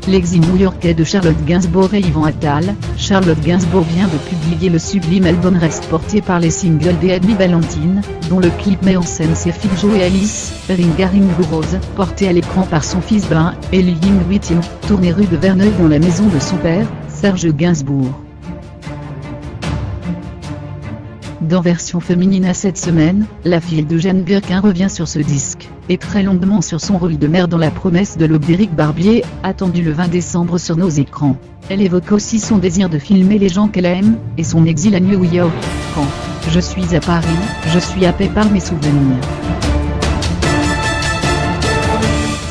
l'exil new-yorkais de Charlotte Gainsbourg et Yvan Attal. Charlotte Gainsbourg vient de publier le sublime album Rest porté par les singles d'Edmy Valentine, dont le clip met en scène ses filles Jo et Alice, Ring a Ring Rose, portée à l'écran par son fils Ben, et Living With You, tournée rue de Verneuil dans la maison de son père, Serge Gainsbourg. Dans version féminine à cette semaine, la fille de Jeanne Birkin revient sur ce disque, et très longuement sur son rôle de mère dans La promesse de l'aube d'Éric Barbier, attendu le 20 décembre sur nos écrans. Elle évoque aussi son désir de filmer les gens qu'elle aime, et son exil à New York. Quand je suis à Paris, je suis happée par mes souvenirs.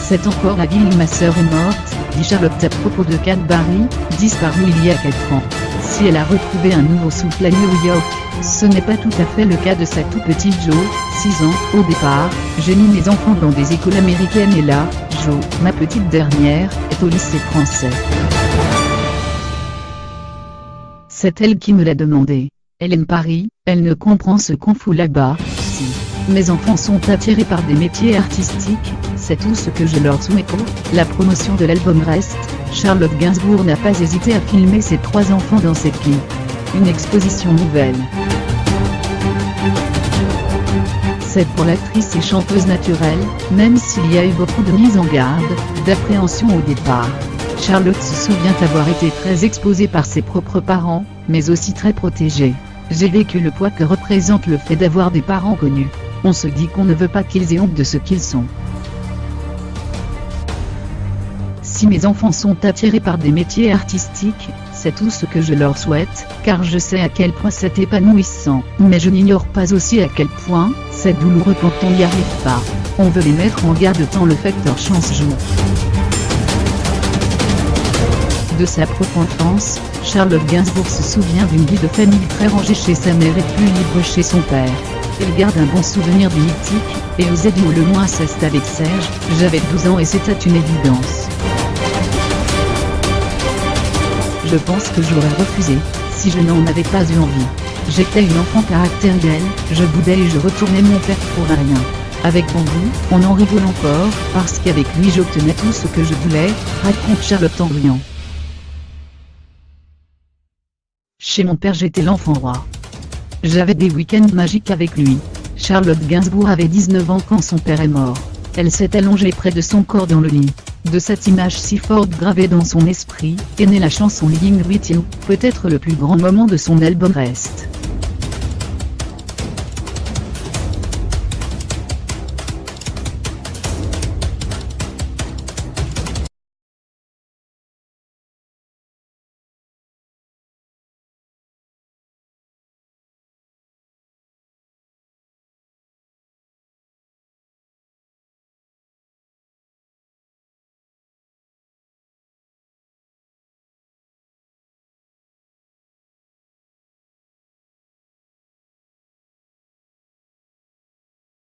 C'est encore la ville où ma sœur est morte, dit Charlotte à propos de Kat Barry, disparue il y a 4 ans. Si elle a retrouvé un nouveau souffle à New York, ce n'est pas tout à fait le cas de sa tout petite Jo, 6 ans. Au départ, j'ai mis mes enfants dans des écoles américaines et là, Jo, ma petite dernière, est au lycée français. C'est elle qui me l'a demandé. Elle aime Paris, elle ne comprend ce qu'on fout là-bas. Si mes enfants sont attirés par des métiers artistiques, c'est tout ce que je leur souhaite. Pour la promotion de l'album Rest, Charlotte Gainsbourg n'a pas hésité à filmer ses 3 enfants dans ses clips. Une exposition nouvelle. C'est pour l'actrice et chanteuse naturelle, même s'il y a eu beaucoup de mises en garde, d'appréhension au départ. Charlotte se souvient avoir été très exposée par ses propres parents, mais aussi très protégée. J'ai vécu le poids que représente le fait d'avoir des parents connus. On se dit qu'on ne veut pas qu'ils aient honte de ce qu'ils sont. Si mes enfants sont attirés par des métiers artistiques, c'est tout ce que je leur souhaite, car je sais à quel point c'est épanouissant. Mais je n'ignore pas aussi à quel point c'est douloureux quand on n'y arrive pas. On veut les mettre en garde tant le facteur chance joue. De sa propre enfance, Charlotte Gainsbourg se souvient d'une vie de famille très rangée chez sa mère et plus libre chez son père. Elle garde un bon souvenir du mythique, et osait dire le moins inceste avec Serge. J'avais 12 ans et c'était une évidence. Je pense que j'aurais refusé, si je n'en avais pas eu envie. J'étais une enfant caractérielle, je boudais et je retournais mon père pour rien. Avec bon goût, on en rigole encore, parce qu'avec lui j'obtenais tout ce que je voulais, raconte Charlotte en riant. Chez mon père j'étais l'enfant roi. J'avais des week-ends magiques avec lui. Charlotte Gainsbourg avait 19 ans quand son père est mort. Elle s'est allongée près de son corps dans le lit. De cette image si forte gravée dans son esprit, est née la chanson Living With You, peut-être le plus grand moment de son album Rest.